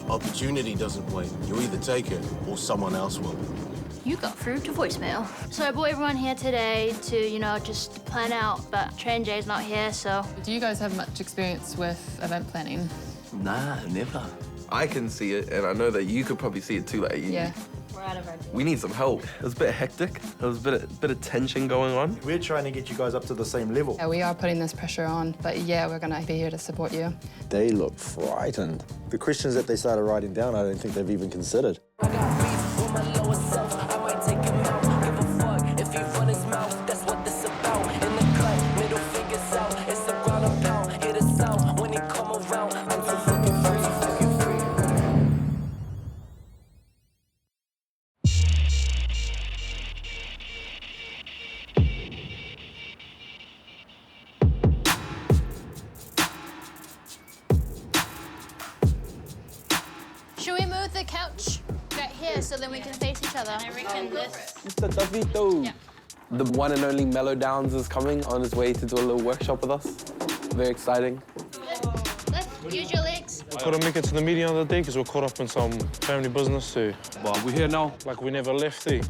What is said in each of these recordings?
Opportunity doesn't wait. You either take it or someone else will. You got through to voicemail. So I brought everyone here today to, just plan out, but Train Jay's not here, so... Do you guys have much experience with event planning? Nah, never. I can see it, and I know that you could probably see it too. Yeah. We're out of our We need some help. It was a bit hectic. There was a bit of tension going on. We're trying to get you guys up to the same level. Yeah, we are putting this pressure on, but yeah, we're going to be here to support you. They look frightened. The questions that they started writing down, I don't think they've even considered. Should we move the couch right here so then we can face each other? I reckon this. Mr. Davito. Yeah. The one and only Melodownz is coming on his way to do a little workshop with us. Very exciting. Let's use your legs. I couldn't make it to the meeting the other day because we're caught up in some family business too. Well, we're here now. Like we never left there.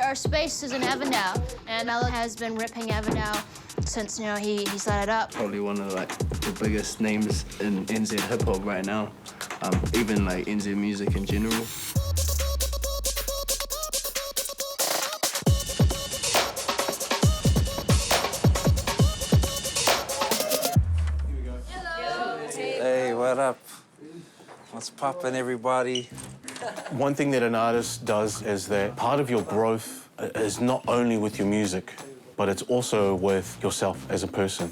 Our space is in Avondale, and Melo has been ripping Avondale since, he started up. Probably one of, the biggest names in NZ hip-hop right now. Even, NZ music in general. Hey, what up? What's poppin', everybody? One thing that an artist does is that part of your growth is not only with your music, but it's also with yourself as a person.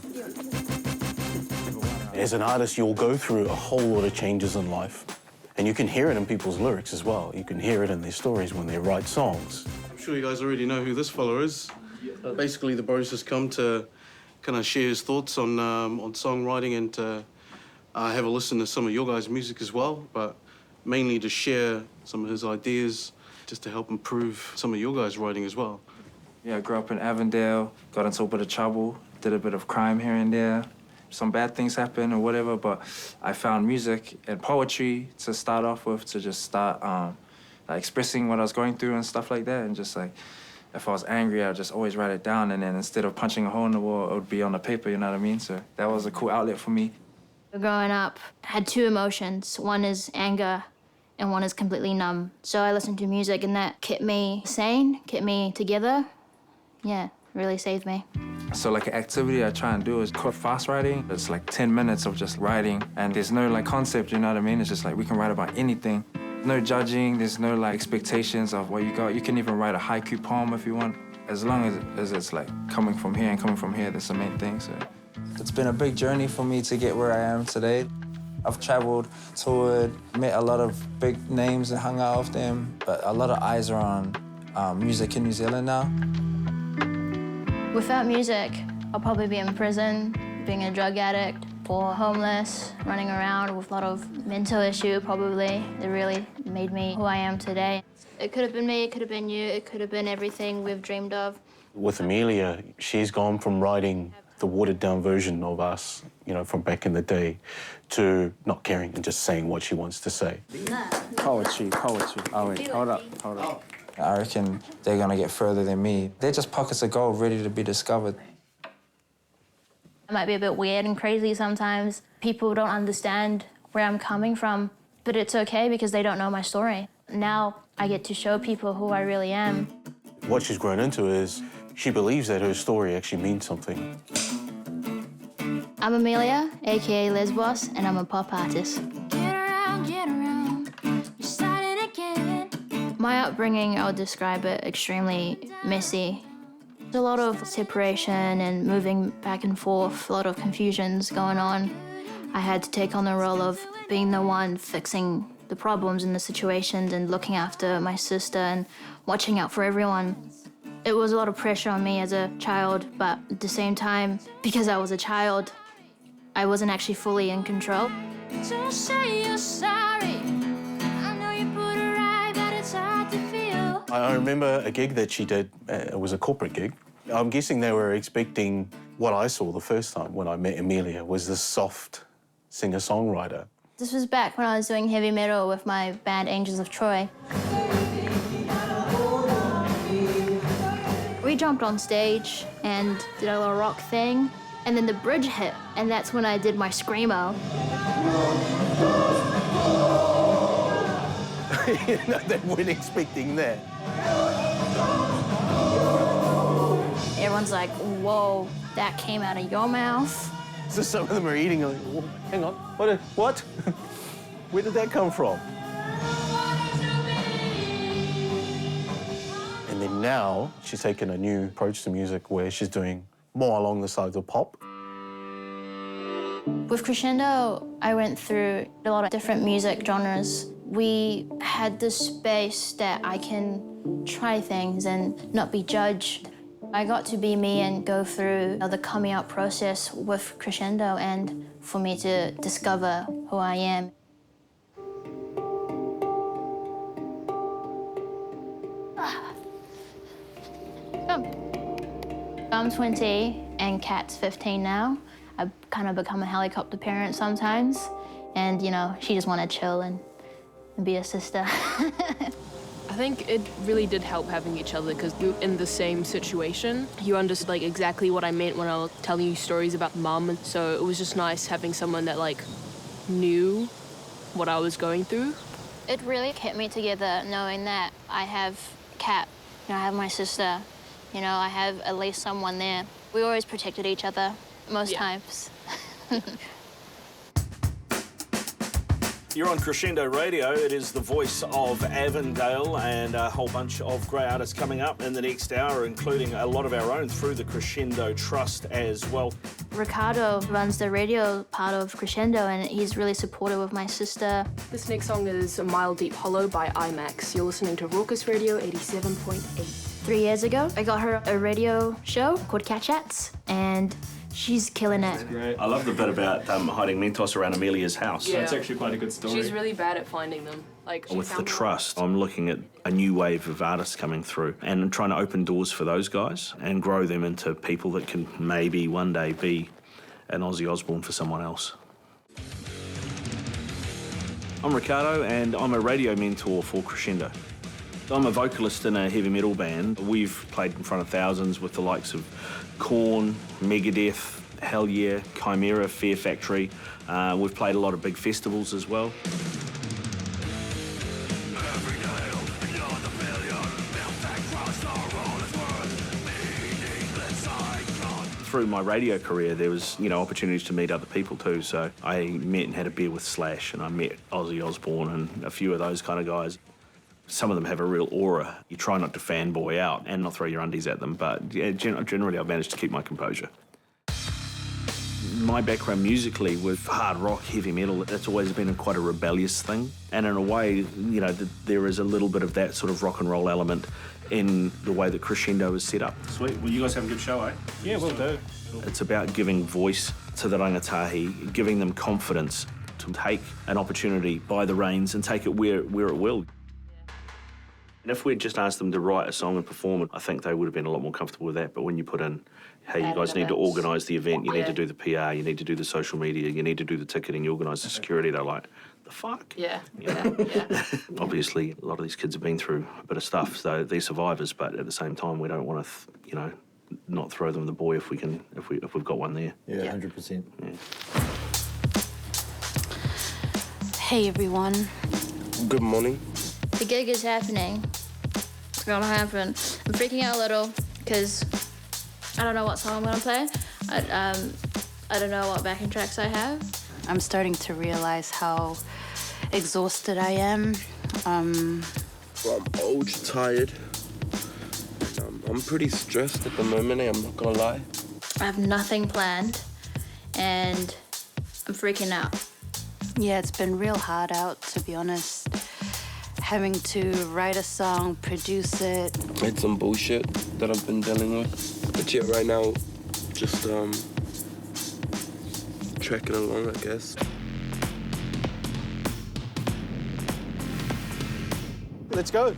As an artist, you'll go through a whole lot of changes in life. And you can hear it in people's lyrics as well. You can hear it in their stories when they write songs. I'm sure you guys already know who this fella is. Basically, the bro's just come to kind of share his thoughts on songwriting and to have a listen to some of your guys' music as well, but mainly to share some of his ideas just to help improve some of your guys' writing as well. Yeah, I grew up in Avondale, got into a bit of trouble, did a bit of crime here and there. Some bad things happened or whatever, but I found music and poetry to start off with, to just start expressing what I was going through and stuff like that. And just if I was angry, I'd just always write it down, and then instead of punching a hole in the wall, it would be on the paper, you know what I mean? So that was a cool outlet for me. Growing up, I had two emotions. One is anger, and one is completely numb. So I listened to music, and that kept me sane, kept me together. Yeah, really saved me. So an activity I try and do is called fast writing. It's 10 minutes of just writing, and there's no concept, you know what I mean? It's just we can write about anything. No judging, there's no expectations of what you got. You can even write a haiku poem if you want. As long as it's coming from here and coming from here, that's the main thing, so. It's been a big journey for me to get where I am today. I've traveled, toured, met a lot of big names and hung out with them, but a lot of eyes are on music in New Zealand now. Without music, I'll probably be in prison, being a drug addict, or homeless, running around with a lot of mental issue, probably. It really made me who I am today. It could have been me, it could have been you, it could have been everything we've dreamed of. With Amelia, she's gone from writing the watered-down version of us, from back in the day, to not caring and just saying what she wants to say. Poetry. Oh, wait, hold up. I reckon they're gonna get further than me. They're just pockets of gold ready to be discovered. I might be a bit weird and crazy sometimes. People don't understand where I'm coming from, but it's okay because they don't know my story. Now I get to show people who I really am. What she's grown into is she believes that her story actually means something. I'm Amelia, aka Lesbos, and I'm a pop artist. Get around, you're starting again. My upbringing, I would describe it extremely messy. There's a lot of separation and moving back and forth, a lot of confusions going on. I had to take on the role of being the one fixing the problems and the situations and looking after my sister and watching out for everyone. It was a lot of pressure on me as a child, but at the same time, because I was a child, I wasn't actually fully in control. Just say you're sorry. I know you put it right, but it's hard to feel. I remember a gig that she did. It was a corporate gig. I'm guessing they were expecting what I saw the first time when I met Amelia was this soft singer-songwriter. This was back when I was doing heavy metal with my band Angels of Troy. We jumped on stage and did a little rock thing, and then the bridge hit, and that's when I did my screamo. They weren't expecting that. Everyone's like, whoa, that came out of your mouth. So some of them are eating, like, "Whoa, hang on, what? Where did that come from?" And then now she's taken a new approach to music where she's doing more along the sides of pop. With Crescendo, I went through a lot of different music genres. We had this space that I can try things and not be judged. I got to be me and go through the coming out process with Crescendo and for me to discover who I am. I'm 20 and Kat's 15 now. I've kind of become a helicopter parent sometimes. And, you know, she just wanted to chill and be a sister. I think it really did help having each other because you're in the same situation. You understood like exactly what I meant when I was telling you stories about Mum, and so it was just nice having someone that like knew what I was going through. It really kept me together knowing that I have Kat, you know, I have my sister, you know, I have at least someone there. We always protected each other most times. You're on Crescendo Radio. It is the voice of Avondale and a whole bunch of great artists coming up in the next hour, including a lot of our own through the Crescendo Trust as well. Ricardo runs the radio part of Crescendo and he's really supportive of my sister. This next song is A Mile Deep Hollow by IMAX. You're listening to Raucous Radio 87.8. 3 years ago, I got her a radio show called Cat Chats and she's killing it. Great. I love the bit about hiding Mentos around Amelia's house. Yeah. That's actually quite a good story. She's really bad at finding them. Like With the Trust, I'm looking at a new wave of artists coming through and I'm trying to open doors for those guys and grow them into people that can maybe one day be an Ozzy Osbourne for someone else. I'm Ricardo and I'm a radio mentor for Crescendo. I'm a vocalist in a heavy metal band. We've played in front of thousands with the likes of Korn, Megadeth, Hell Yeah, Chimera, Fear Factory. We've played a lot of big festivals as well. Through my radio career, there was, you know, opportunities to meet other people too. So I met and had a beer with Slash, and I met Ozzy Osbourne and a few of those kind of guys. Some of them have a real aura. You try not to fanboy out and not throw your undies at them, but yeah, generally I've managed to keep my composure. My background musically with hard rock, heavy metal, it's always been quite a rebellious thing. And in a way, you know, there is a little bit of that sort of rock and roll element in the way that Crescendo is set up. Sweet. Well, you guys have a good show, eh? Yeah, we'll do. It's about giving voice to the rangatahi, giving them confidence to take an opportunity by the reins and take it where it will. And if we'd just asked them to write a song and perform it, I think they would have been a lot more comfortable with that. But when you put in, hey, you guys need to organise the event, you need to do the PR, you need to do the social media, you need to do the ticketing, you organise the security, they're like, the fuck? Yeah. Obviously, a lot of these kids have been through a bit of stuff, so they're survivors, but at the same time, we don't want to, you know, not throw them the boy if we've got one there. Yeah, 100%. Yeah. Hey, everyone. Good morning. The gig is happening. It's gonna happen. I'm freaking out a little because I don't know what song I'm gonna play. I don't know what backing tracks I have. I'm starting to realize how exhausted I am. I'm old, tired. I'm pretty stressed at the moment, I'm not gonna lie. I have nothing planned and I'm freaking out. Yeah, it's been real hard out, to be honest. Having to write a song, produce it. It's some bullshit that I've been dealing with. But yeah, right now, just trekking along, I guess. Let's go.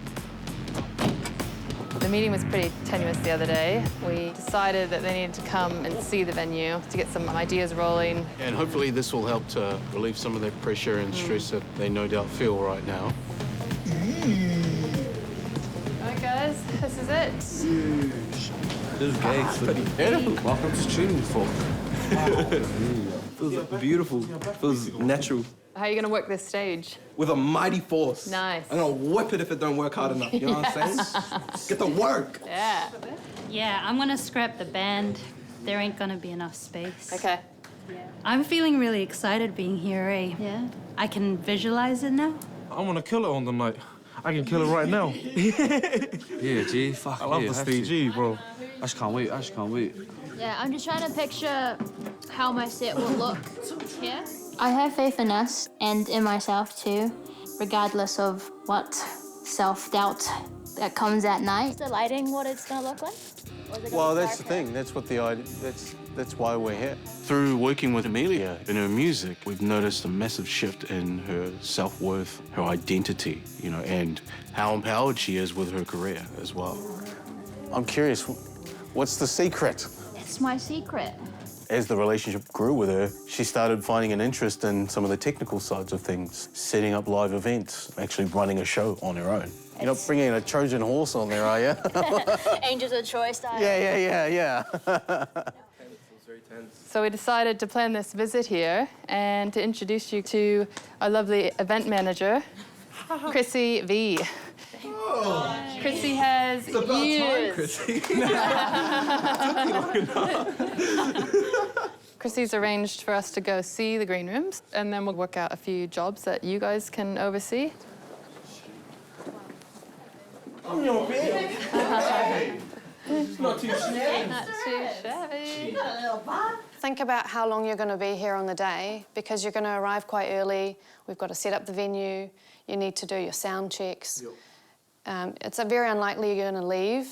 The meeting was pretty tenuous the other day. We decided that they needed to come and see the venue to get some ideas rolling. And hopefully this will help to relieve some of that pressure and stress that they no doubt feel right now. All right, guys, this is it. This is gay. Beautiful. Welcome to Streaming Folk. Feels beautiful. Feels natural. How are you going to work this stage? With a mighty force. Nice. I'm gonna whip it if it don't work hard enough. You know what I'm saying? Get the work. Yeah. Yeah, I'm gonna scrap the band. There ain't gonna be enough space. Okay. I'm feeling really excited being here, eh? Yeah. I can visualize it now. I want to kill it on the night. I can kill it right now. Yeah, G. Fuck. I love the stage G, bro. I just can't wait. I just can't wait. Yeah, I'm just trying to picture how my set will look here. I have faith in us and in myself too, regardless of what self-doubt that comes at night. Is the lighting what it's gonna look like? Well, that's the thing. That's what the idea. That's why we're here. Through working with Amelia in her music, we've noticed a massive shift in her self-worth, her identity, you know, and how empowered she is with her career as well. I'm curious, what's the secret? It's my secret. As the relationship grew with her, she started finding an interest in some of the technical sides of things, setting up live events, actually running a show on her own. You're not bringing a Trojan horse on there, are you? Angels of Troy style. Yeah. So we decided to plan this visit here and to introduce you to our lovely event manager, Chrissy V. Oh. Chrissy has years. Chrissy's arranged for us to go see the green rooms, and then we'll work out a few jobs that you guys can oversee. I'm your bitch. Not too shabby. Not too shabby. Think about how long you're going to be here on the day, because you're going to arrive quite early. We've got to set up the venue. You need to do your sound checks. It's very unlikely you're going to leave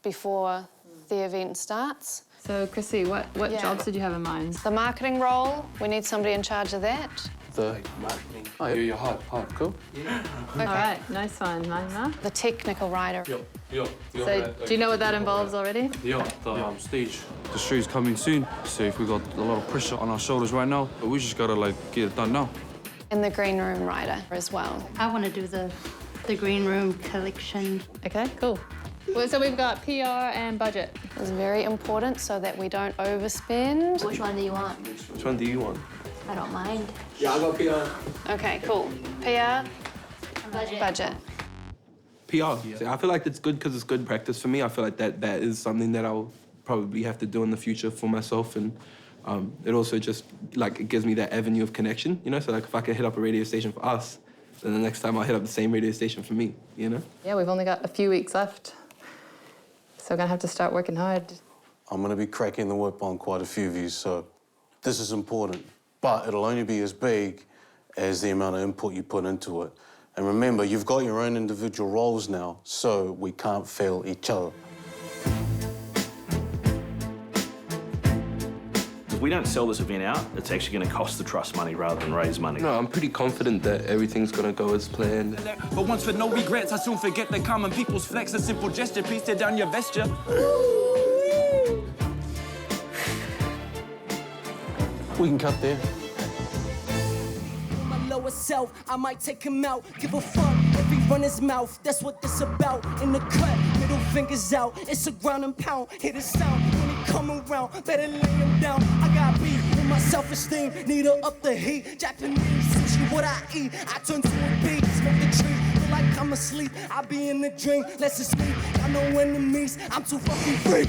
before the event starts. So, Chrissy, what jobs did you have in mind? The marketing role, we need somebody in charge of that. The marketing. Oh, yeah, you're hard, cool. Yeah. Okay. All right, nice one, Mama. The technical writer. Yeah. So, do you know what that involves already? Yeah, the stage. The show's coming soon, so if we got a lot of pressure on our shoulders right now, but we just gotta get it done now. And the green room writer as well. I want to do the green room collection. Okay, cool. Well, so we've got PR and budget. It's very important so that we don't overspend. Which one do you want? Which one do you want? I don't mind. Yeah, I got PR. Okay, cool. PR, budget. PR. Yeah. I feel like it's good because it's good practice for me. I feel like that is something that I'll probably have to do in the future for myself, and it also just it gives me that avenue of connection, you know. So if I can hit up a radio station for us, then the next time I'll hit up the same radio station for me, you know. Yeah, we've only got a few weeks left, so we're gonna have to start working hard. I'm gonna be cracking the whip on quite a few of you, so this is important. But it'll only be as big as the amount of input you put into it. And remember, you've got your own individual roles now, so we can't fail each other. If we don't sell this event out, it's actually going to cost the trust money rather than raise money. No, I'm pretty confident that everything's going to go as planned. But once with no regrets, I soon forget the common people's flex. A simple gesture, please tear down your vesture. We can cut there. My lower self, I might take him out. Give a fuck if he run his mouth. That's what this about. In the cut, middle fingers out. It's a ground and pound. Hear the sound when he come around. Better lay him down. I got beef with my self-esteem. Need to up the heat. Japanese sushi, what I eat. I turn to a beat, smoke the tree. Feel like I'm asleep. I be in the dream. Let's just sleep. Got no enemies. I'm too fucking free.